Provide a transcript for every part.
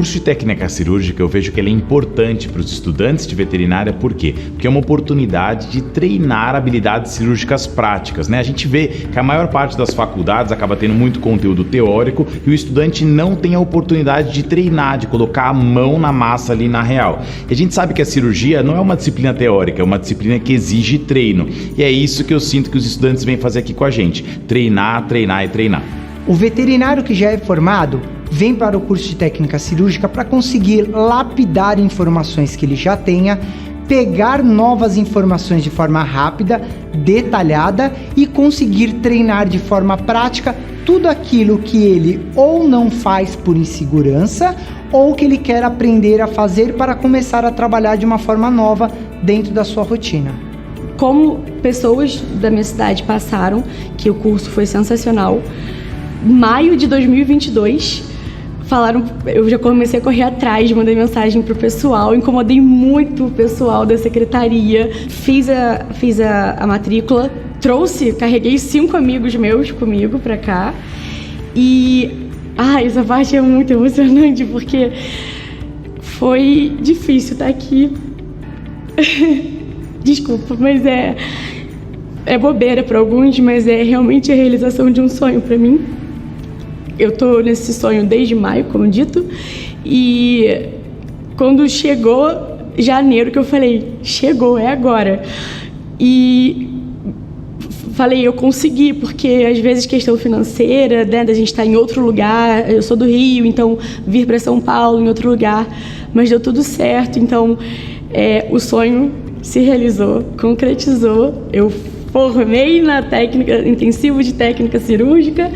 curso de técnica cirúrgica eu vejo que ele é importante para os estudantes de veterinária, por quê? Porque é uma oportunidade de treinar habilidades cirúrgicas práticas, né? A gente vê que a maior parte das faculdades acaba tendo muito conteúdo teórico e o estudante não tem a oportunidade de treinar, de colocar a mão na massa ali na real. E a gente sabe que a cirurgia não é uma disciplina teórica, é uma disciplina que exige treino. E é isso que eu sinto que os estudantes vêm fazer aqui com a gente: treinar, treinar e treinar. O veterinário que já é formado vem para o curso de técnica cirúrgica para conseguir lapidar informações que ele já tenha, pegar novas informações de forma rápida, detalhada e conseguir treinar de forma prática tudo aquilo que ele ou não faz por insegurança ou que ele quer aprender a fazer para começar a trabalhar de uma forma nova dentro da sua rotina. Como pessoas da minha cidade passaram, que o curso foi sensacional, maio de 2022, falaram, eu já comecei a correr atrás, mandei mensagem pro pessoal, incomodei muito o pessoal da secretaria, fiz a matrícula, carreguei 5 amigos meus comigo pra cá e essa parte é muito emocionante porque foi difícil estar aqui. Desculpa, mas é bobeira para alguns, mas é realmente a realização de um sonho para mim. Eu tô nesse sonho desde maio, como dito, e quando chegou janeiro que eu falei, chegou, é agora. E falei, eu consegui, porque às vezes questão financeira, né, da gente estar em outro lugar, eu sou do Rio, então vir para São Paulo em outro lugar, mas deu tudo certo, então o sonho se realizou, concretizou, eu formei na técnica intensivo de técnica cirúrgica,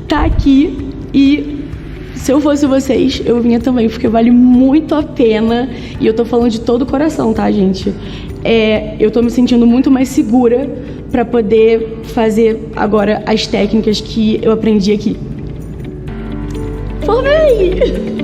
tá aqui e se eu fosse vocês, eu vinha também, porque vale muito a pena e eu tô falando de todo o coração, tá, gente? Eu tô me sentindo muito mais segura para poder fazer agora as técnicas que eu aprendi aqui. Formei!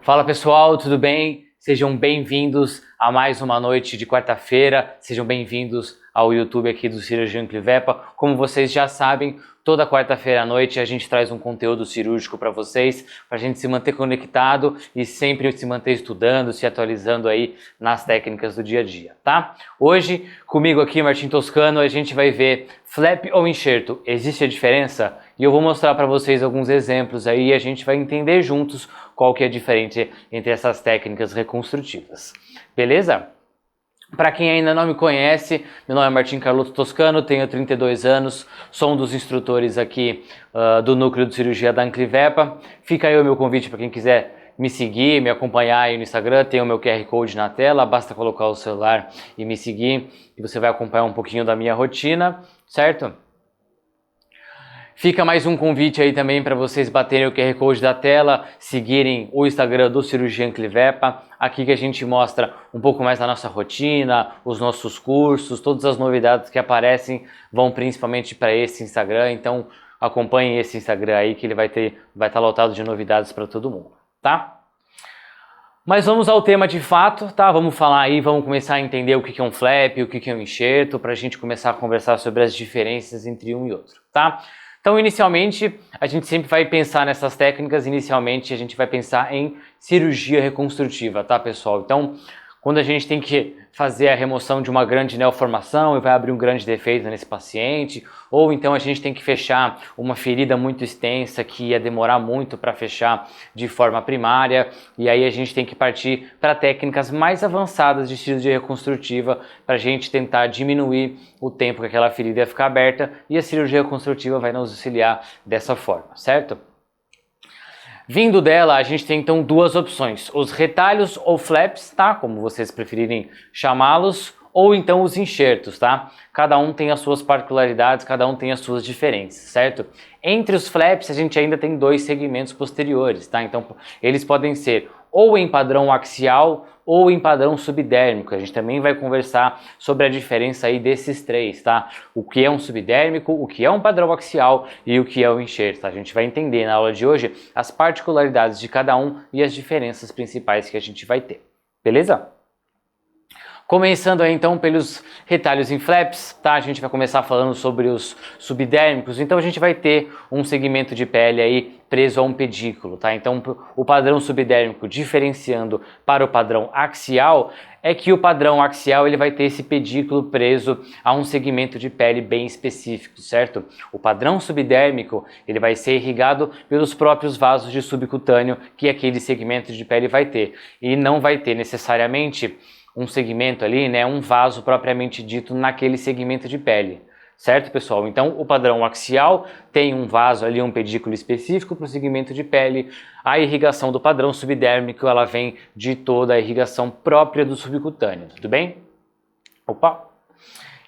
Fala pessoal, tudo bem? Sejam bem-vindos a mais uma noite de quarta-feira, sejam bem-vindos ao YouTube aqui do Cirurgião Clivepa. Como vocês já sabem, toda quarta-feira à noite a gente traz um conteúdo cirúrgico para vocês, para a gente se manter conectado e sempre se manter estudando, se atualizando aí nas técnicas do dia a dia, tá? Hoje, comigo aqui, Martim Toscano, a gente vai ver flap ou enxerto, existe a diferença? E eu vou mostrar para vocês alguns exemplos aí e a gente vai entender juntos qual que é a diferença entre essas técnicas reconstrutivas. Beleza? Para quem ainda não me conhece, meu nome é Martim Carlotto Toscano, tenho 32 anos, sou um dos instrutores aqui do Núcleo de Cirurgia da Anclivepa. Fica aí o meu convite para quem quiser me seguir, me acompanhar aí no Instagram, tem o meu QR Code na tela, basta colocar o celular e me seguir e você vai acompanhar um pouquinho da minha rotina, certo? Fica mais um convite aí também para vocês baterem o QR Code da tela, seguirem o Instagram do Cirurgião Clivepa, aqui que a gente mostra um pouco mais da nossa rotina, os nossos cursos, todas as novidades que aparecem vão principalmente para esse Instagram, então acompanhem esse Instagram aí que ele vai estar lotado de novidades para todo mundo, tá? Mas vamos ao tema de fato, tá? Vamos falar aí, vamos começar a entender o que é um flap, o que é um enxerto, para a gente começar a conversar sobre as diferenças entre um e outro, tá? Então, inicialmente, a gente sempre vai pensar nessas técnicas, inicialmente a gente vai pensar em cirurgia reconstrutiva, tá, pessoal? Então, quando a gente tem que fazer a remoção de uma grande neoformação e vai abrir um grande defeito nesse paciente, ou então a gente tem que fechar uma ferida muito extensa que ia demorar muito para fechar de forma primária, e aí a gente tem que partir para técnicas mais avançadas de cirurgia reconstrutiva para a gente tentar diminuir o tempo que aquela ferida ia ficar aberta, e a cirurgia reconstrutiva vai nos auxiliar dessa forma, certo? Vindo dela, a gente tem então duas opções, os retalhos ou flaps, tá? Como vocês preferirem chamá-los, ou então os enxertos, tá? Cada um tem as suas particularidades, cada um tem as suas diferenças, certo? Entre os flaps a gente ainda tem 2 segmentos posteriores, tá? Então eles podem ser ou em padrão axial ou em padrão subdérmico. A gente também vai conversar sobre a diferença aí desses 3, tá? O que é um subdérmico, o que é um padrão axial e o que é o enxerto, tá? A gente vai entender na aula de hoje as particularidades de cada um e as diferenças principais que a gente vai ter, beleza? Começando aí então pelos retalhos em flaps, tá? A gente vai começar falando sobre os subdérmicos, então a gente vai ter um segmento de pele aí preso a um pedículo, tá? Então o padrão subdérmico diferenciando para o padrão axial é que o padrão axial ele vai ter esse pedículo preso a um segmento de pele bem específico, certo? O padrão subdérmico ele vai ser irrigado pelos próprios vasos de subcutâneo que aquele segmento de pele vai ter e não vai ter necessariamente um segmento ali, né, um vaso propriamente dito naquele segmento de pele, certo, pessoal? Então, o padrão axial tem um vaso ali, um pedículo específico para o segmento de pele. A irrigação do padrão subdérmico, ela vem de toda a irrigação própria do subcutâneo, tudo bem? Opa!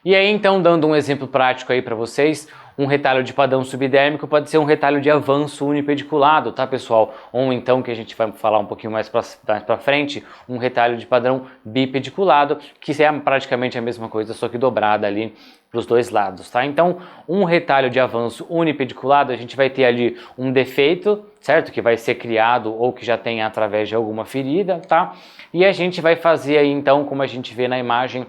E aí, então, dando um exemplo prático aí para vocês, um retalho de padrão subdérmico pode ser um retalho de avanço unipediculado, tá, pessoal? Ou então, que a gente vai falar um pouquinho mais para frente, um retalho de padrão bipediculado, que é praticamente a mesma coisa, só que dobrada ali para os 2 lados, tá? Então, um retalho de avanço unipediculado, a gente vai ter ali um defeito, certo? Que vai ser criado ou que já tem através de alguma ferida, tá? E a gente vai fazer aí, então, como a gente vê na imagem,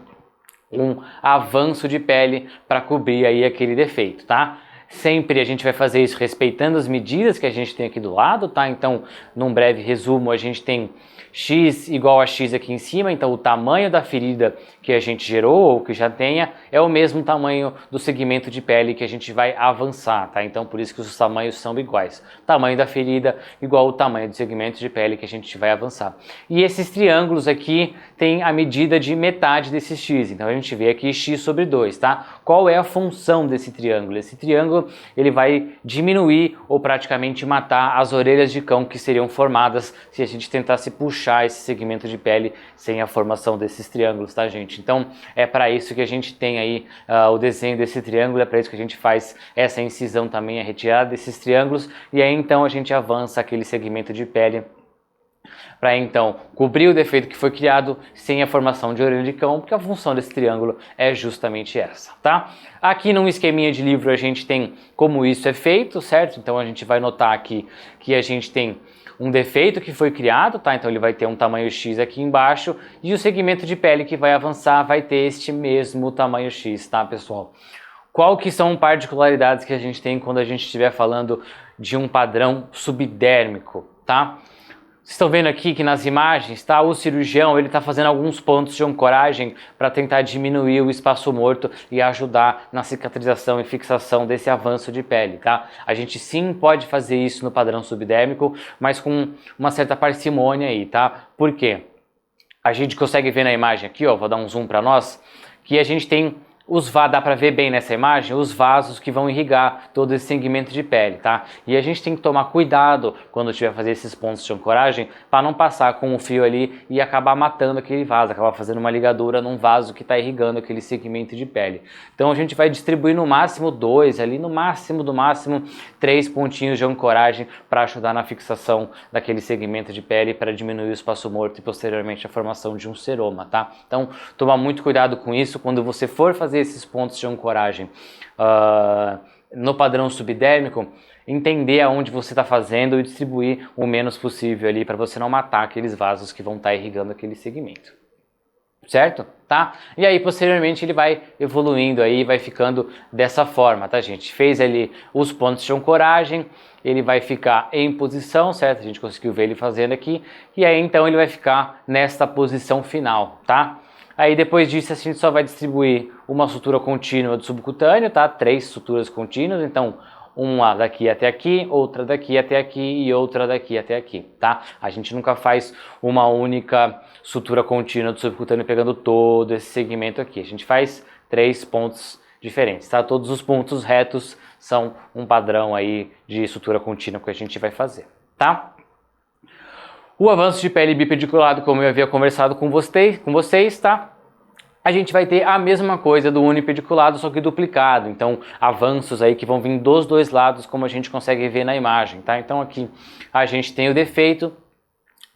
um avanço de pele para cobrir aí aquele defeito, tá? Sempre a gente vai fazer isso respeitando as medidas que a gente tem aqui do lado, tá? Então, num breve resumo, a gente tem X igual a X aqui em cima, então o tamanho da ferida que a gente gerou ou que já tenha é o mesmo tamanho do segmento de pele que a gente vai avançar, tá? Então, por isso que os tamanhos são iguais. Tamanho da ferida igual ao tamanho do segmento de pele que a gente vai avançar. E esses triângulos aqui tem a medida de metade desse X, então a gente vê aqui X sobre 2, tá? Qual é a função desse triângulo? Esse triângulo ele vai diminuir ou praticamente matar as orelhas de cão que seriam formadas se a gente tentasse puxar esse segmento de pele sem a formação desses triângulos, tá, gente? Então é para isso que a gente tem aí o desenho desse triângulo, é para isso que a gente faz essa incisão também, a retirada desses triângulos, e aí então a gente avança aquele segmento de pele para então cobrir o defeito que foi criado sem a formação de orelha de cão, porque a função desse triângulo é justamente essa, tá? Aqui num esqueminha de livro a gente tem como isso é feito, certo? Então a gente vai notar aqui que a gente tem um defeito que foi criado, tá? Então ele vai ter um tamanho X aqui embaixo e o segmento de pele que vai avançar vai ter este mesmo tamanho X, tá, pessoal? Qual que são particularidades que a gente tem quando a gente estiver falando de um padrão subdérmico, tá? Vocês estão vendo aqui que nas imagens, tá? O cirurgião ele está fazendo alguns pontos de ancoragem para tentar diminuir o espaço morto e ajudar na cicatrização e fixação desse avanço de pele, tá? A gente sim pode fazer isso no padrão subdérmico, mas com uma certa parcimônia aí, tá? Por quê? A gente consegue ver na imagem aqui, ó, vou dar um zoom para nós, que a gente tem dá para ver bem nessa imagem os vasos que vão irrigar todo esse segmento de pele, tá? E a gente tem que tomar cuidado quando estiver fazer esses pontos de ancoragem para não passar com o fio ali e acabar matando aquele vaso, acabar fazendo uma ligadura num vaso que está irrigando aquele segmento de pele. Então a gente vai distribuir no máximo 2 ali, no máximo 3 pontinhos de ancoragem para ajudar na fixação daquele segmento de pele para diminuir o espaço morto e posteriormente a formação de um seroma, tá? Então tomar muito cuidado com isso quando você for fazer esses pontos de ancoragem no padrão subdérmico, entender aonde você está fazendo e distribuir o menos possível ali para você não matar aqueles vasos que vão estar irrigando aquele segmento, certo? Tá? E aí posteriormente ele vai evoluindo aí, vai ficando dessa forma, tá, gente? Fez ali os pontos de ancoragem, ele vai ficar em posição, certo? A gente conseguiu ver ele fazendo aqui, e aí então ele vai ficar nesta posição final, tá? Aí depois disso a gente só vai distribuir uma sutura contínua do subcutâneo, tá? 3 suturas contínuas, então uma daqui até aqui, outra daqui até aqui e outra daqui até aqui, tá? A gente nunca faz uma única sutura contínua do subcutâneo pegando todo esse segmento aqui. A gente faz 3 pontos diferentes, tá? Todos os pontos retos são um padrão aí de sutura contínua que a gente vai fazer, tá? O avanço de pele bipediculado, como eu havia conversado com vocês, tá? a gente vai ter a mesma coisa do unipediculado, só que duplicado. Então, avanços aí que vão vir dos dois lados, como a gente consegue ver na imagem, tá? Então, aqui a gente tem o defeito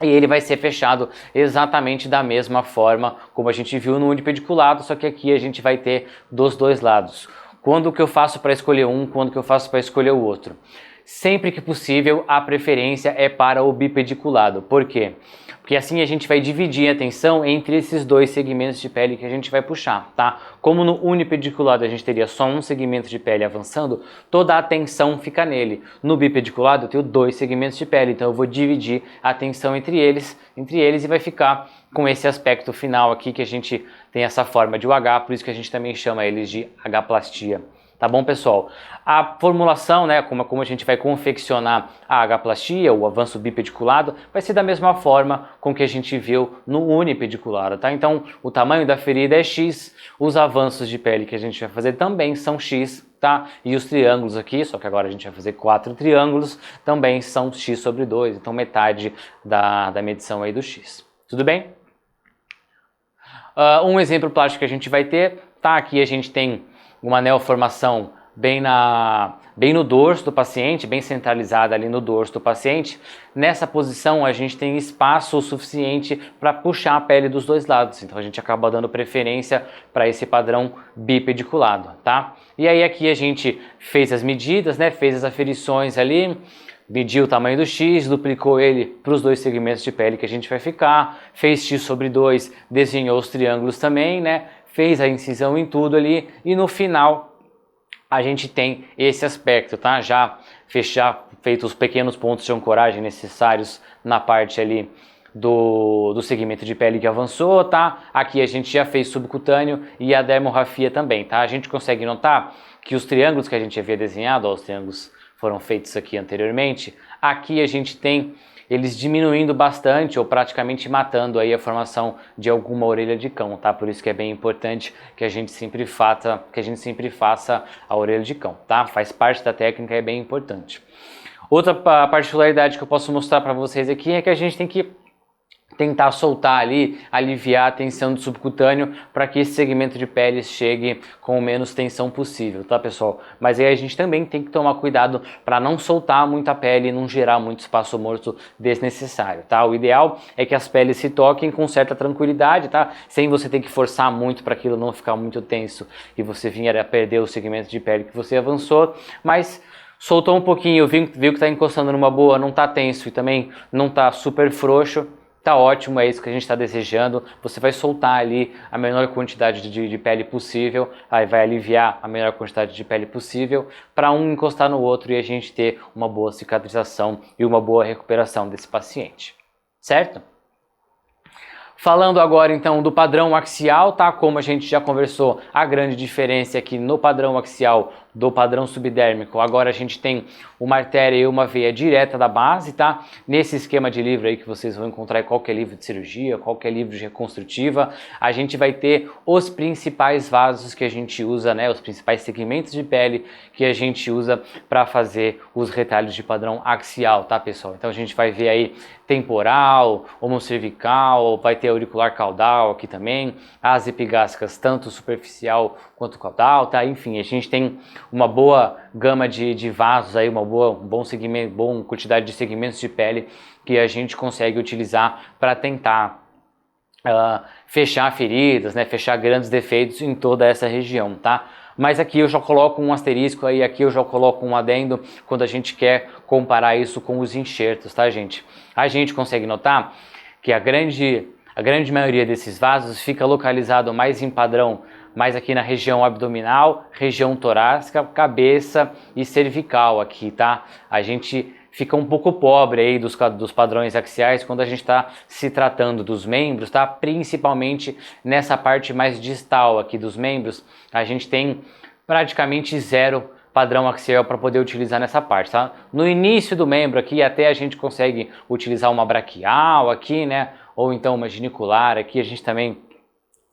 e ele vai ser fechado exatamente da mesma forma como a gente viu no unipediculado, só que aqui a gente vai ter dos dois lados. Quando que eu faço para escolher um, quando que eu faço para escolher o outro? Sempre que possível, a preferência é para o bipediculado. Por quê? Porque assim a gente vai dividir a atenção entre esses dois segmentos de pele que a gente vai puxar, tá? Como no unipediculado a gente teria só um segmento de pele avançando, toda a atenção fica nele. No bipediculado eu tenho dois segmentos de pele, então eu vou dividir a atenção entre eles e vai ficar com esse aspecto final aqui que a gente tem essa forma de UH, por isso que a gente também chama eles de H-plastia. Tá bom, pessoal? A formulação, né, como a gente vai confeccionar a H-plastia, o avanço bipediculado, vai ser da mesma forma com que a gente viu no unipediculado, tá? Então, o tamanho da ferida é X, os avanços de pele que a gente vai fazer também são X, tá? E os triângulos aqui, só que agora a gente vai fazer 4 triângulos, também são X sobre 2, então metade da medição aí do X. Tudo bem? Um exemplo plástico que a gente vai ter, tá? Aqui a gente tem uma neoformação bem no dorso do paciente, bem centralizada ali no dorso do paciente. Nessa posição a gente tem espaço o suficiente para puxar a pele dos dois lados, então a gente acaba dando preferência para esse padrão bipediculado, tá? E aí aqui a gente fez as medidas, né? Fez as aferições ali, mediu o tamanho do X, duplicou ele para os dois segmentos de pele que a gente vai ficar, fez X sobre 2, desenhou os triângulos também, né? Fez a incisão em tudo ali e no final a gente tem esse aspecto, tá? Já feito os pequenos pontos de ancoragem necessários na parte ali do segmento de pele que avançou, tá? Aqui a gente já fez subcutâneo e a dermorrafia também, tá? A gente consegue notar que os triângulos que a gente havia desenhado, ó, os triângulos foram feitos aqui anteriormente, aqui a gente tem eles diminuindo bastante ou praticamente matando aí a formação de alguma orelha de cão, tá? Por isso que é bem importante que a gente sempre faça a orelha de cão, tá? Faz parte da técnica, é bem importante. Outra particularidade que eu posso mostrar para vocês aqui é que a gente tem que tentar soltar ali, aliviar a tensão do subcutâneo para que esse segmento de pele chegue com o menos tensão possível, tá, pessoal? Mas aí a gente também tem que tomar cuidado para não soltar muita pele e não gerar muito espaço morto desnecessário, tá? O ideal é que as peles se toquem com certa tranquilidade, tá? Sem você ter que forçar muito para aquilo não ficar muito tenso e você vir a perder o segmento de pele que você avançou, mas soltou um pouquinho, viu que está encostando numa boa, não está tenso e também não está super frouxo, tá ótimo, é isso que a gente está desejando. Você vai soltar ali a menor quantidade de pele possível, aí vai aliviar a menor quantidade de pele possível para um encostar no outro e a gente ter uma boa cicatrização e uma boa recuperação desse paciente, certo? Falando agora então do padrão axial, tá? Como a gente já conversou, a grande diferença é que no padrão axial do padrão subdérmico, agora a gente tem uma artéria e uma veia direta da base, tá? Nesse esquema de livro aí que vocês vão encontrar em qualquer livro de cirurgia, qualquer livro de reconstrutiva, a gente vai ter os principais vasos que a gente usa, né? Os principais segmentos de pele que a gente usa para fazer os retalhos de padrão axial, tá, pessoal? Então a gente vai ver aí temporal, homocervical, vai ter auricular caudal aqui também, as epigástricas tanto superficial quanto caudal, tá? Enfim, a gente tem uma boa gama de vasos aí, uma boa quantidade de segmentos de pele que a gente consegue utilizar para tentar fechar feridas, né? Fechar grandes defeitos em toda essa região, tá? Mas aqui eu já coloco um asterisco aí, aqui eu já coloco um adendo quando a gente quer comparar isso com os enxertos, tá, gente? A gente consegue notar que a grande maioria desses vasos fica localizado mais em padrão, mais aqui na região abdominal, região torácica, cabeça e cervical aqui, tá? A gente fica um pouco pobre aí dos padrões axiais quando a gente está se tratando dos membros, tá? Principalmente nessa parte mais distal aqui dos membros, a gente tem praticamente zero padrão axial para poder utilizar nessa parte, tá? No início do membro aqui até a gente consegue utilizar uma braquial aqui, né? Ou então uma genicular aqui, a gente também,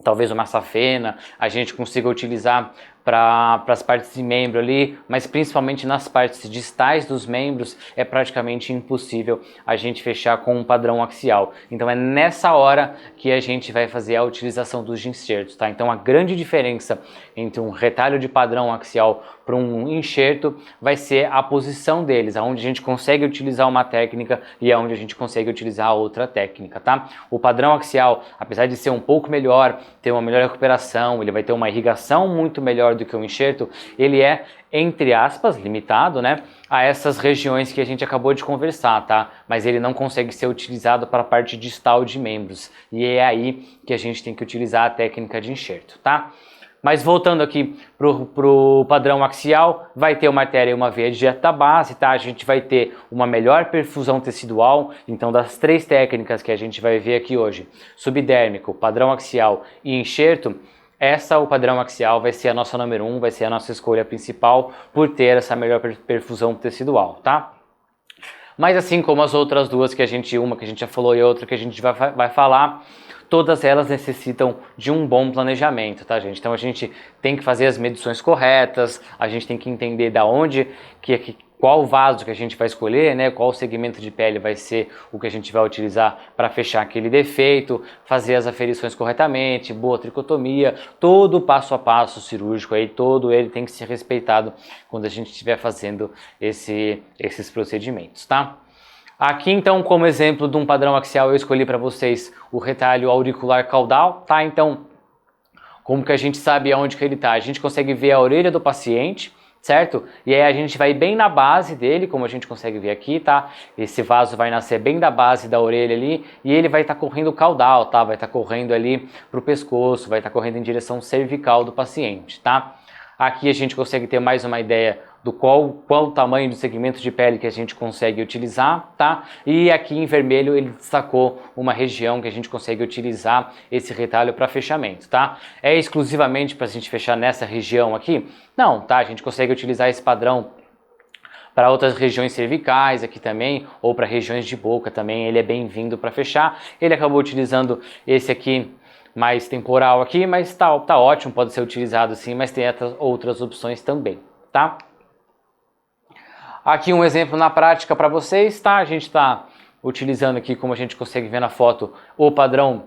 talvez uma safena, a gente consiga utilizar para as partes de membro ali, mas principalmente nas partes distais dos membros é praticamente impossível a gente fechar com um padrão axial. Então é nessa hora que a gente vai fazer a utilização dos enxertos, tá? Então a grande diferença entre um retalho de padrão axial para um enxerto vai ser a posição deles, aonde a gente consegue utilizar uma técnica e aonde a gente consegue utilizar outra técnica, tá? O padrão axial, apesar de ser um pouco melhor, ter uma melhor recuperação, ele vai ter uma irrigação muito melhor do que o enxerto, ele é, entre aspas, limitado, né, a essas regiões que a gente acabou de conversar, tá? Mas ele não consegue ser utilizado para a parte distal de membros, e é aí que a gente tem que utilizar a técnica de enxerto, tá? Mas voltando aqui pro padrão axial, vai ter uma artéria e uma veia direto da base, tá? A gente vai ter uma melhor perfusão tecidual. Então, das 3 técnicas que a gente vai ver aqui hoje, subdérmico, padrão axial e enxerto, o padrão axial vai ser a nossa número 1, vai ser a nossa escolha principal por ter essa melhor perfusão tecidual, tá? Mas assim como as outras duas uma que a gente já falou e outra que a gente vai falar, todas elas necessitam de um bom planejamento, tá, gente? Então a gente tem que fazer as medições corretas, a gente tem que entender da onde, qual vaso que a gente vai escolher, né? Qual segmento de pele vai ser o que a gente vai utilizar para fechar aquele defeito, fazer as aferições corretamente, boa tricotomia, todo o passo a passo cirúrgico aí, todo ele tem que ser respeitado quando a gente estiver fazendo esses procedimentos, tá? Aqui então, como exemplo de um padrão axial, eu escolhi para vocês o retalho auricular caudal, tá? Então, como que a gente sabe aonde que ele tá? A gente consegue ver a orelha do paciente, certo? E aí a gente vai bem na base dele, como a gente consegue ver aqui, tá? Esse vaso vai nascer bem da base da orelha ali e ele vai estar correndo caudal, tá? Vai estar correndo ali pro pescoço, vai estar correndo em direção cervical do paciente, tá? Aqui a gente consegue ter mais uma ideia do qual o tamanho do segmento de pele que a gente consegue utilizar, tá? E aqui em vermelho ele destacou uma região que a gente consegue utilizar esse retalho para fechamento, tá? É exclusivamente para a gente fechar nessa região aqui? Não, tá? A gente consegue utilizar esse padrão para outras regiões cervicais aqui também, ou para regiões de boca também, ele é bem-vindo para fechar. Ele acabou utilizando esse aqui mais temporal aqui, mas tá ótimo, pode ser utilizado sim, mas tem outras opções também, tá? Aqui um exemplo na prática para vocês, tá? A gente está utilizando aqui, como a gente consegue ver na foto, o padrão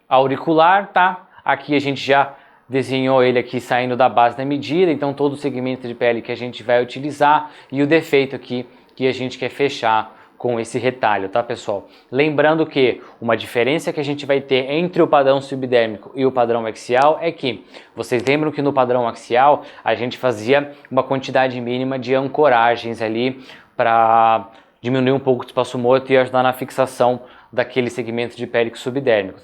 auricular, tá? Aqui a gente já desenhou ele aqui saindo da base da medida, então todo o segmento de pele que a gente vai utilizar e o defeito aqui que a gente quer fechar com esse retalho, tá, pessoal? Lembrando que uma diferença que a gente vai ter entre o padrão subdérmico e o padrão axial é que, vocês lembram que no padrão axial a gente fazia uma quantidade mínima de ancoragens ali para diminuir um pouco o espaço morto e ajudar na fixação daquele segmento de pele subdérmico,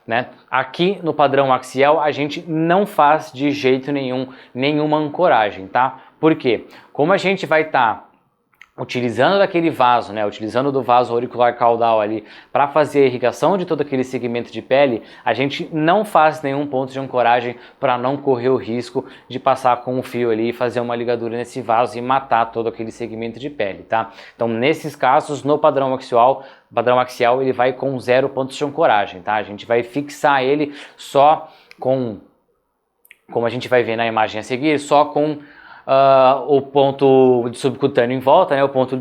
né? Aqui no padrão axial a gente não faz de jeito nenhum nenhuma ancoragem, tá? Por quê? Como a gente vai estar utilizando daquele vaso, né, utilizando do vaso auricular caudal ali para fazer a irrigação de todo aquele segmento de pele, a gente não faz nenhum ponto de ancoragem para não correr o risco de passar com um fio ali e fazer uma ligadura nesse vaso e matar todo aquele segmento de pele, tá? Então, nesses casos, no padrão axial ele vai com 0 pontos de ancoragem, tá? A gente vai fixar ele só com, como a gente vai ver na imagem a seguir, só com o ponto de subcutâneo em volta, né, o ponto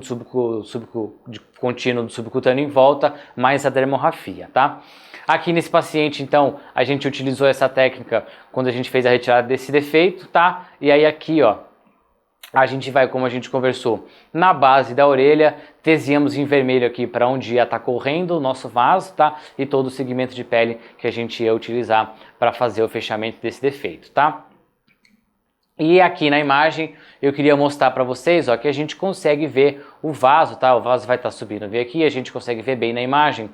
de contínuo do subcutâneo em volta, mais a dermorrafia, tá? Aqui nesse paciente, então, a gente utilizou essa técnica quando a gente fez a retirada desse defeito, tá? E aí aqui, ó, a gente vai, como a gente conversou, na base da orelha, desenhamos em vermelho aqui para onde ia estar correndo o nosso vaso, tá? E todo o segmento de pele que a gente ia utilizar para fazer o fechamento desse defeito, tá? E aqui na imagem eu queria mostrar para vocês, ó, que a gente consegue ver o vaso, tá? O vaso vai estar subindo, vê aqui, a gente consegue ver bem na imagem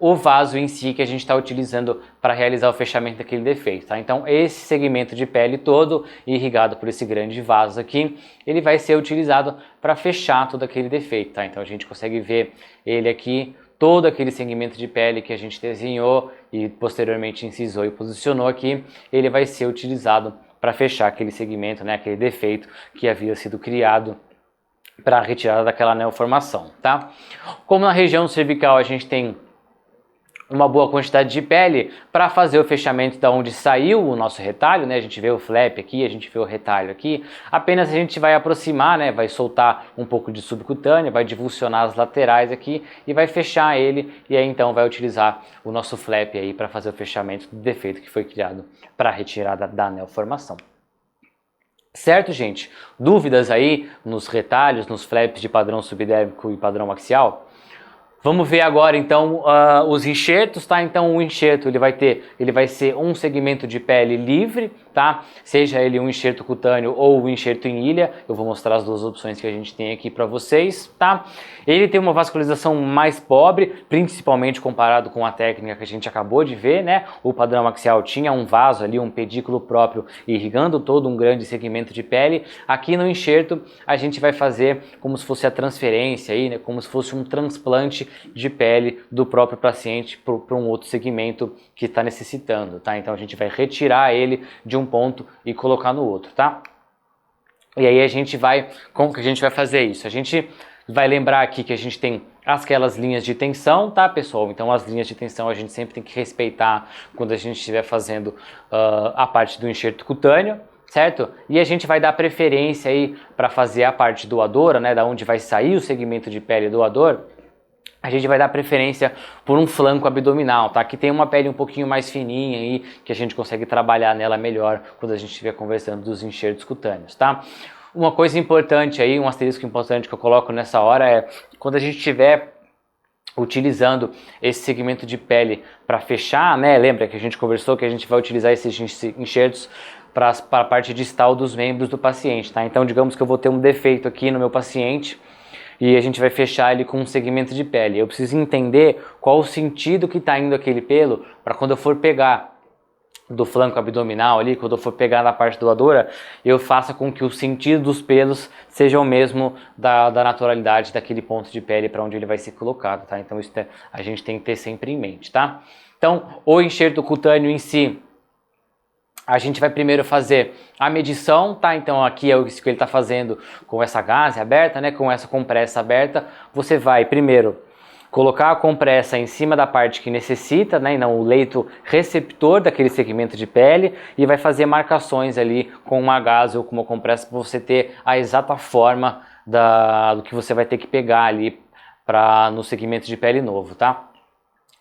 o vaso em si que a gente está utilizando para realizar o fechamento daquele defeito, tá? Então esse segmento de pele todo irrigado por esse grande vaso aqui, ele vai ser utilizado para fechar todo aquele defeito, tá? Então a gente consegue ver ele aqui, todo aquele segmento de pele que a gente desenhou e posteriormente incisou e posicionou aqui, ele vai ser utilizado para fechar aquele segmento, né, aquele defeito que havia sido criado para a retirada daquela neoformação, tá? Como na região cervical a gente tem uma boa quantidade de pele para fazer o fechamento da onde saiu o nosso retalho, né? A gente vê o flap aqui, a gente vê o retalho aqui. Apenas a gente vai aproximar, né? Vai soltar um pouco de subcutânea, vai divulsionar as laterais aqui e vai fechar ele, e aí então vai utilizar o nosso flap aí para fazer o fechamento do defeito que foi criado para a retirada da neoformação. Certo, gente? Dúvidas aí nos retalhos, nos flaps de padrão subdérmico e padrão axial? Vamos ver agora então os enxertos, tá? Então o enxerto ele vai ser um segmento de pele livre, tá? Seja ele um enxerto cutâneo ou um enxerto em ilha. Eu vou mostrar as duas opções que a gente tem aqui para vocês, tá? Ele tem uma vascularização mais pobre, principalmente comparado com a técnica que a gente acabou de ver, né? O padrão axial tinha um vaso ali, um pedículo próprio irrigando todo um grande segmento de pele. Aqui no enxerto a gente vai fazer como se fosse a transferência aí, né? Como se fosse um transplante de pele do próprio paciente para um outro segmento que está necessitando, tá? Então a gente vai retirar ele de um ponto e colocar no outro, tá? E aí como que a gente vai fazer isso? A gente vai lembrar aqui que a gente tem aquelas linhas de tensão, tá, pessoal? Então as linhas de tensão a gente sempre tem que respeitar quando a gente estiver fazendo a parte do enxerto cutâneo, certo? E a gente vai dar preferência aí para fazer a parte doadora, né, da onde vai sair o segmento de pele doador. A gente vai dar preferência por um flanco abdominal, tá? Que tem uma pele um pouquinho mais fininha aí, que a gente consegue trabalhar nela melhor quando a gente estiver conversando dos enxertos cutâneos, tá? Uma coisa importante aí, um asterisco importante que eu coloco nessa hora é quando a gente estiver utilizando esse segmento de pele para fechar, né? Lembra que a gente conversou que a gente vai utilizar esses enxertos para a parte distal dos membros do paciente, tá? Então, digamos que eu vou ter um defeito aqui no meu paciente e a gente vai fechar ele com um segmento de pele. Eu preciso entender qual o sentido que está indo aquele pelo para quando eu for pegar do flanco abdominal ali, quando eu for pegar na parte doadora, eu faça com que o sentido dos pelos seja o mesmo da naturalidade daquele ponto de pele para onde ele vai ser colocado, tá? Então isso a gente tem que ter sempre em mente, tá? Então, o enxerto cutâneo em si, a gente vai primeiro fazer a medição, tá? Então aqui é isso que ele está fazendo com essa gaze aberta, né? Com essa compressa aberta. Você vai primeiro colocar a compressa em cima da parte que necessita, né? E não o leito receptor daquele segmento de pele, e vai fazer marcações ali com uma gaze ou com uma compressa para você ter a exata forma do que você vai ter que pegar ali no segmento de pele novo, tá?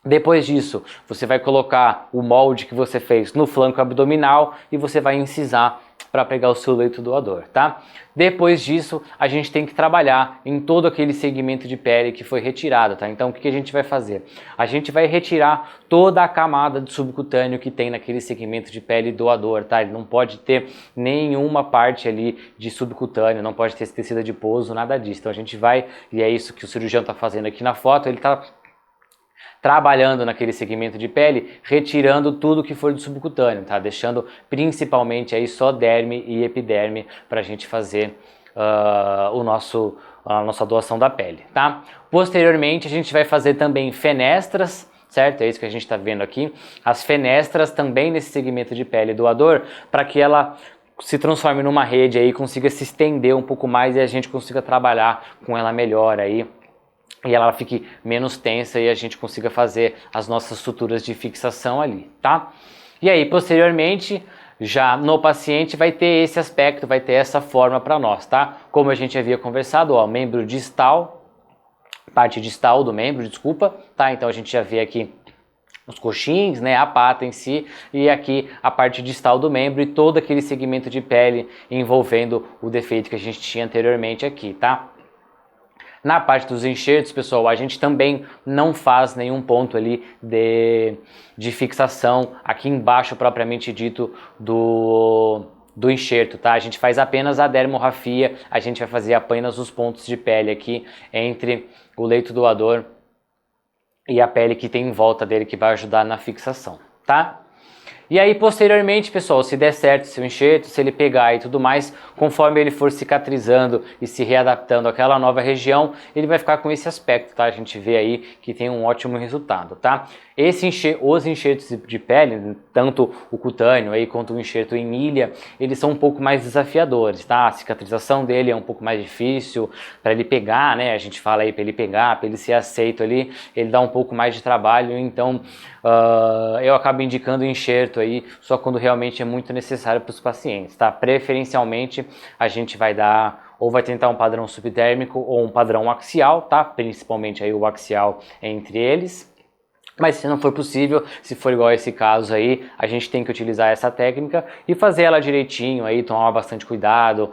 Depois disso, você vai colocar o molde que você fez no flanco abdominal e você vai incisar para pegar o seu leito doador, tá? Depois disso, a gente tem que trabalhar em todo aquele segmento de pele que foi retirado, tá? Então, o que a gente vai fazer? A gente vai retirar toda a camada de subcutâneo que tem naquele segmento de pele doador, tá? Ele não pode ter nenhuma parte ali de subcutâneo, não pode ter tecido adiposo, nada disso. Então, a gente vai, e é isso que o cirurgião está fazendo aqui na foto, ele está trabalhando naquele segmento de pele, retirando tudo que for do subcutâneo, tá? Deixando principalmente aí só derme e epiderme para a gente fazer a nossa doação da pele, tá? Posteriormente a gente vai fazer também fenestras, certo? É isso que a gente está vendo aqui. As fenestras também nesse segmento de pele doador, para que ela se transforme numa rede aí, consiga se estender um pouco mais e a gente consiga trabalhar com ela melhor aí, e ela fique menos tensa e a gente consiga fazer as nossas suturas de fixação ali, tá? E aí, posteriormente, já no paciente vai ter esse aspecto, vai ter essa forma para nós, tá? Como a gente havia conversado, ó, membro distal, parte distal do membro, desculpa, tá? Então a gente já vê aqui os coxins, né, a pata em si, e aqui a parte distal do membro e todo aquele segmento de pele envolvendo o defeito que a gente tinha anteriormente aqui, tá? Na parte dos enxertos, pessoal, a gente também não faz nenhum ponto ali de fixação aqui embaixo, propriamente dito, do enxerto, tá? A gente faz apenas a dermorrafia, a gente vai fazer apenas os pontos de pele aqui entre o leito doador e a pele que tem em volta dele, que vai ajudar na fixação, tá? E aí, posteriormente, pessoal, se der certo seu enxerto, se ele pegar e tudo mais, conforme ele for cicatrizando e se readaptando àquela nova região, ele vai ficar com esse aspecto, tá? A gente vê aí que tem um ótimo resultado, tá? Os enxertos de pele, tanto o cutâneo aí quanto o enxerto em ilha, eles são um pouco mais desafiadores, tá? A cicatrização dele é um pouco mais difícil para ele pegar, né? A gente fala aí para ele pegar, para ele ser aceito ali, ele dá um pouco mais de trabalho, então eu acabo indicando o enxerto aí só quando realmente é muito necessário para os pacientes, tá? Preferencialmente a gente vai dar ou vai tentar um padrão subdérmico ou um padrão axial, tá? Principalmente aí o axial entre eles. Mas se não for possível, se for igual a esse caso aí, a gente tem que utilizar essa técnica e fazer ela direitinho aí, tomar bastante cuidado.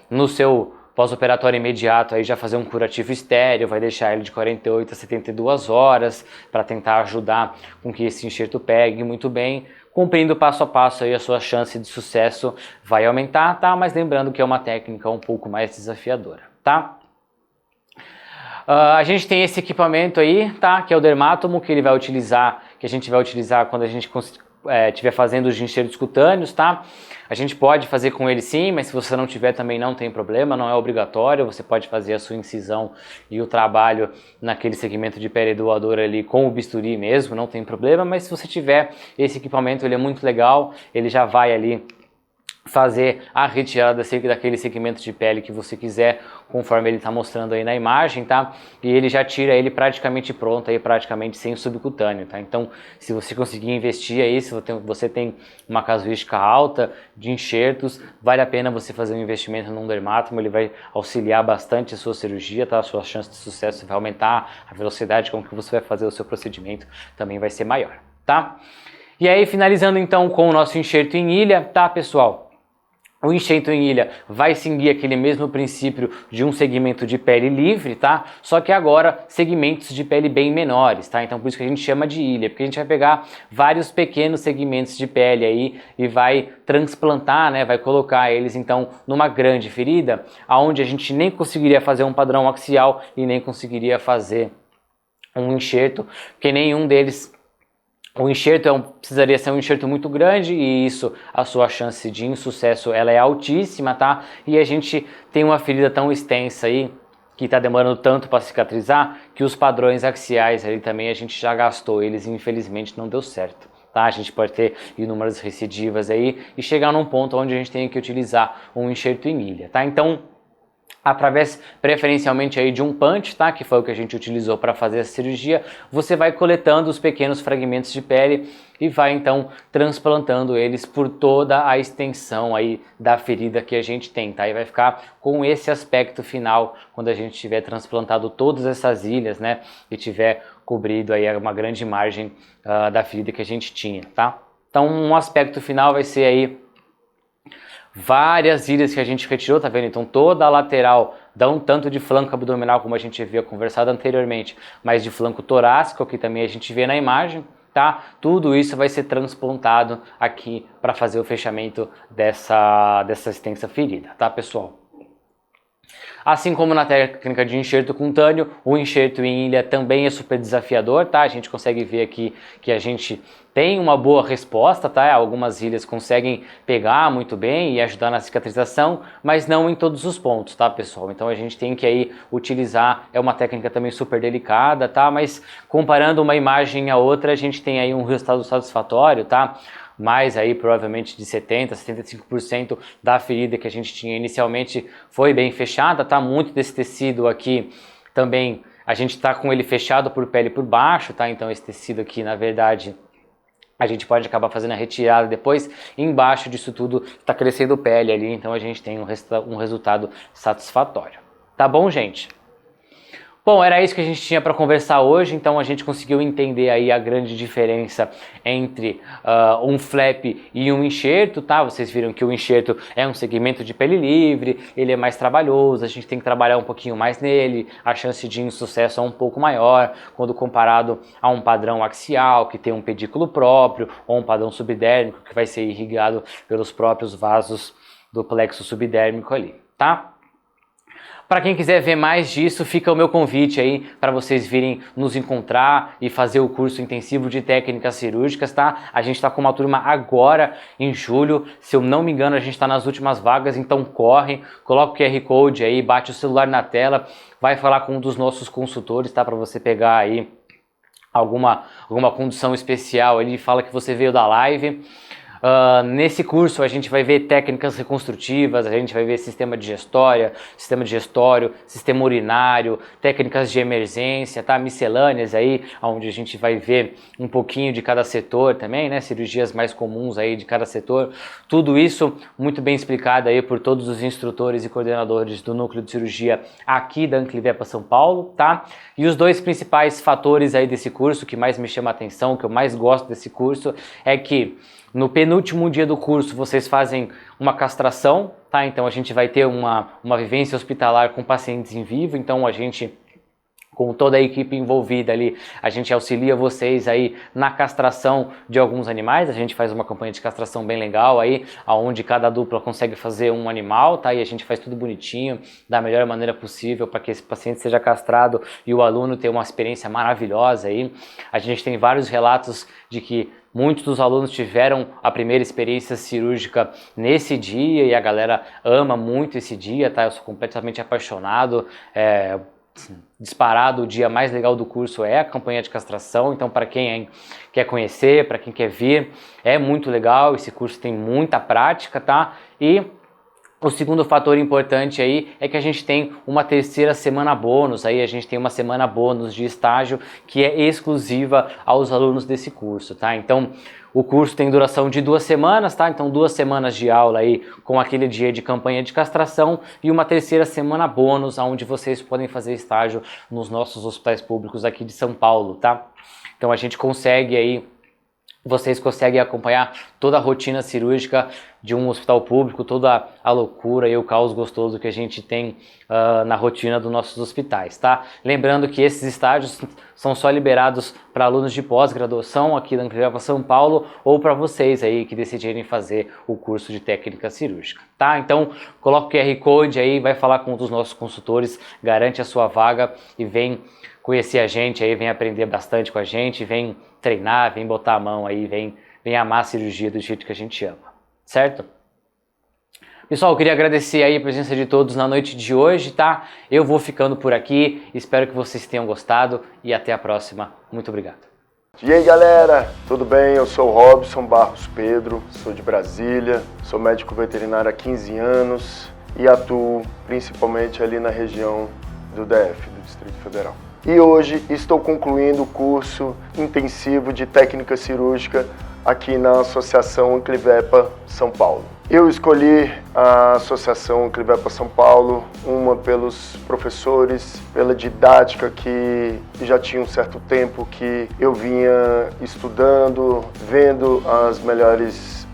No seu pós-operatório imediato aí já fazer um curativo estéreo, vai deixar ele de 48 a 72 horas para tentar ajudar com que esse enxerto pegue muito bem. Cumprindo passo a passo aí, a sua chance de sucesso vai aumentar, tá? Mas lembrando que é uma técnica um pouco mais desafiadora, tá? A gente tem esse equipamento aí, tá? Que é o dermátomo, que ele vai utilizar, que a gente vai utilizar quando a gente estiver fazendo os enxertos cutâneos, tá? A gente pode fazer com ele sim, mas se você não tiver também não tem problema, não é obrigatório, você pode fazer a sua incisão e o trabalho naquele segmento de pele doadora ali com o bisturi mesmo, não tem problema, mas se você tiver esse equipamento, ele é muito legal, ele já vai ali fazer a retirada daquele segmento de pele que você quiser, conforme ele está mostrando aí na imagem, tá? E ele já tira ele praticamente pronto, aí praticamente sem subcutâneo, tá? Então, se você conseguir investir aí, se você tem uma casuística alta de enxertos, vale a pena você fazer um investimento num dermátomo, ele vai auxiliar bastante a sua cirurgia, tá? A sua chance de sucesso vai aumentar, a velocidade com que você vai fazer o seu procedimento também vai ser maior, tá? E aí, finalizando então com o nosso enxerto em ilha, tá, pessoal? O enxerto em ilha vai seguir aquele mesmo princípio de um segmento de pele livre, tá? Só que agora segmentos de pele bem menores, tá? Então por isso que a gente chama de ilha, porque a gente vai pegar vários pequenos segmentos de pele aí e vai transplantar, né? Vai colocar eles então numa grande ferida, aonde a gente nem conseguiria fazer um padrão axial e nem conseguiria fazer um enxerto, porque nenhum deles. O enxerto precisaria ser um enxerto muito grande e isso, a sua chance de insucesso, ela é altíssima, tá? E a gente tem uma ferida tão extensa aí, que está demorando tanto para cicatrizar, que os padrões axiais ali também a gente já gastou, eles infelizmente não deu certo, tá? A gente pode ter inúmeras recidivas aí e chegar num ponto onde a gente tem que utilizar um enxerto em ilha, tá? Então, através preferencialmente aí de um punch, tá? Que foi o que a gente utilizou para fazer a cirurgia, você vai coletando os pequenos fragmentos de pele e vai então transplantando eles por toda a extensão aí da ferida que a gente tem, tá? E vai ficar com esse aspecto final quando a gente tiver transplantado todas essas ilhas, né? E tiver cobrido aí uma grande margem da ferida que a gente tinha, tá? Então um aspecto final vai ser aí várias ilhas que a gente retirou, tá vendo? Então toda a lateral dá um tanto de flanco abdominal, como a gente havia conversado anteriormente, mas de flanco torácico, que também a gente vê na imagem, tá? Tudo isso vai ser transplantado aqui para fazer o fechamento dessa extensa ferida, tá, pessoal? Assim como na técnica de enxerto cutâneo, o enxerto em ilha também é super desafiador, tá? A gente consegue ver aqui que a gente tem uma boa resposta, tá? Algumas ilhas conseguem pegar muito bem e ajudar na cicatrização, mas não em todos os pontos, tá, pessoal? Então a gente tem que aí utilizar, é uma técnica também super delicada, tá? Mas comparando uma imagem a outra, a gente tem aí um resultado satisfatório, tá? Mais aí provavelmente de 70%, 75% da ferida que a gente tinha inicialmente foi bem fechada, tá? Muito desse tecido aqui também, a gente tá com ele fechado por pele por baixo, tá? Então esse tecido aqui, na verdade, a gente pode acabar fazendo a retirada depois, embaixo disso tudo tá crescendo pele ali, então a gente tem um resultado satisfatório. Tá bom, gente? Bom, era isso que a gente tinha para conversar hoje, então a gente conseguiu entender aí a grande diferença entre um flap e um enxerto, tá? Vocês viram que o enxerto é um segmento de pele livre, ele é mais trabalhoso, a gente tem que trabalhar um pouquinho mais nele, a chance de insucesso é um pouco maior quando comparado a um padrão axial, que tem um pedículo próprio, ou um padrão subdérmico, que vai ser irrigado pelos próprios vasos do plexo subdérmico ali, tá? Para quem quiser ver mais disso, fica o meu convite aí para vocês virem nos encontrar e fazer o curso intensivo de técnicas cirúrgicas, tá? A gente está com uma turma agora em julho, se eu não me engano a gente está nas últimas vagas, então corre, coloca o QR Code aí, bate o celular na tela, vai falar com um dos nossos consultores, tá? Para você pegar aí alguma condição especial, ele fala que você veio da live. Nesse curso a gente vai ver técnicas reconstrutivas, a gente vai ver sistema digestório, sistema urinário, técnicas de emergência, tá? Miscelâneas aí, onde a gente vai ver um pouquinho de cada setor também, né? Cirurgias mais comuns aí de cada setor. Tudo isso muito bem explicado aí por todos os instrutores e coordenadores do núcleo de cirurgia aqui da Anclivepa São Paulo, tá? E os dois principais fatores aí desse curso, que mais me chama a atenção, que eu mais gosto desse curso, é que no penúltimo dia do curso vocês fazem uma castração, tá? Então a gente vai ter uma vivência hospitalar com pacientes em vivo, então a gente, com toda a equipe envolvida ali, a gente auxilia vocês aí na castração de alguns animais. A gente faz uma campanha de castração bem legal aí, onde cada dupla consegue fazer um animal, tá? E a gente faz tudo bonitinho, da melhor maneira possível para que esse paciente seja castrado e o aluno tenha uma experiência maravilhosa aí. A gente tem vários relatos de que muitos dos alunos tiveram a primeira experiência cirúrgica nesse dia e a galera ama muito esse dia, tá? Eu sou completamente apaixonado, disparado, o dia mais legal do curso é a campanha de castração, então para quem quer conhecer, para quem quer vir, é muito legal, esse curso tem muita prática, tá? E o segundo fator importante aí é que a gente tem uma terceira semana bônus, aí a gente tem uma semana bônus de estágio que é exclusiva aos alunos desse curso, tá? Então o curso tem duração de 2 semanas, tá? Então 2 semanas de aula aí com aquele dia de campanha de castração e uma terceira semana bônus, onde vocês podem fazer estágio nos nossos hospitais públicos aqui de São Paulo, tá? Então a gente consegue aí, vocês conseguem acompanhar toda a rotina cirúrgica de um hospital público, toda a loucura e o caos gostoso que a gente tem na rotina dos nossos hospitais, tá? Lembrando que esses estágios são só liberados para alunos de pós-graduação aqui da Anclivepa São Paulo ou para vocês aí que decidirem fazer o curso de técnica cirúrgica, tá? Então, coloca o QR Code aí, vai falar com um dos nossos consultores, garante a sua vaga e vem conhecer a gente aí, vem aprender bastante com a gente, vem treinar, vem botar a mão aí, vem amar a cirurgia do jeito que a gente ama, certo? Pessoal, eu queria agradecer aí a presença de todos na noite de hoje, tá? Eu vou ficando por aqui, espero que vocês tenham gostado e até a próxima. Muito obrigado. E aí galera, tudo bem? Eu sou o Robson Barros Pedro, sou de Brasília, sou médico veterinário há 15 anos e atuo principalmente ali na região do DF, do Distrito Federal. E hoje estou concluindo o curso intensivo de técnica cirúrgica aqui na Associação Anclivepa São Paulo. Eu escolhi a Associação Anclivepa São Paulo, uma pelos professores, pela didática que já tinha um certo tempo que eu vinha estudando, vendo as melhores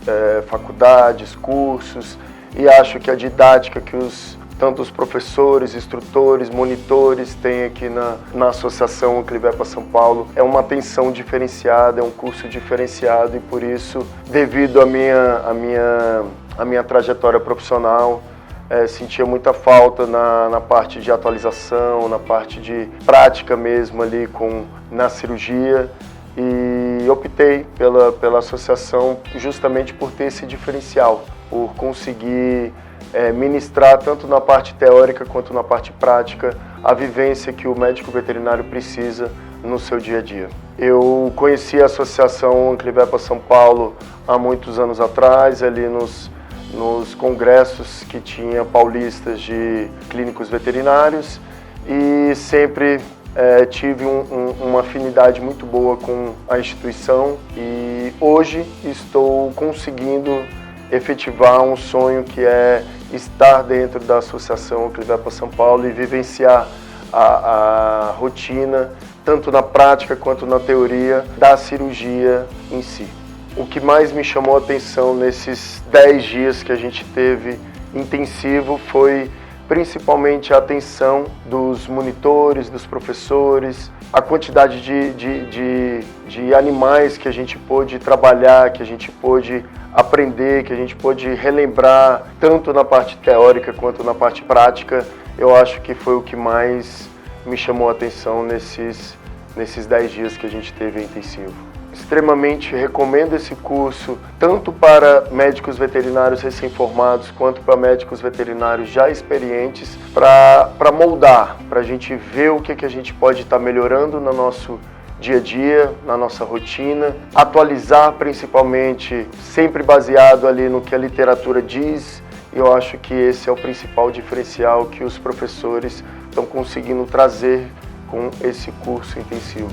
faculdades, cursos, e acho que a didática que tanto os professores, instrutores, monitores têm aqui na Associação Anclivepa São Paulo é uma atenção diferenciada, é um curso diferenciado e por isso, devido à minha trajetória profissional, sentia muita falta na parte de atualização, na parte de prática mesmo ali na cirurgia e optei pela associação justamente por ter esse diferencial, por conseguir ministrar tanto na parte teórica quanto na parte prática a vivência que o médico veterinário precisa no seu dia a dia. Eu conheci a Associação Anclivepa São Paulo há muitos anos atrás, ali nos congressos que tinha paulistas de clínicos veterinários e sempre tive uma afinidade muito boa com a instituição e hoje estou conseguindo efetivar um sonho que é estar dentro da Associação Anclivepa São Paulo e vivenciar a rotina, tanto na prática quanto na teoria, da cirurgia em si. O que mais me chamou a atenção nesses 10 dias que a gente teve intensivo foi principalmente a atenção dos monitores, dos professores, a quantidade de animais que a gente pôde trabalhar, que a gente pôde aprender, que a gente pôde relembrar, tanto na parte teórica quanto na parte prática. eu acho que foi o que mais me chamou a atenção nesses 10 dias que a gente teve em intensivo. Extremamente recomendo esse curso, tanto para médicos veterinários recém-formados, quanto para médicos veterinários já experientes, para moldar, para a gente ver o que a gente pode estar melhorando no nosso dia a dia, na nossa rotina, atualizar principalmente, sempre baseado ali no que a literatura diz. Eu acho que esse é o principal diferencial que os professores estão conseguindo trazer com esse curso intensivo.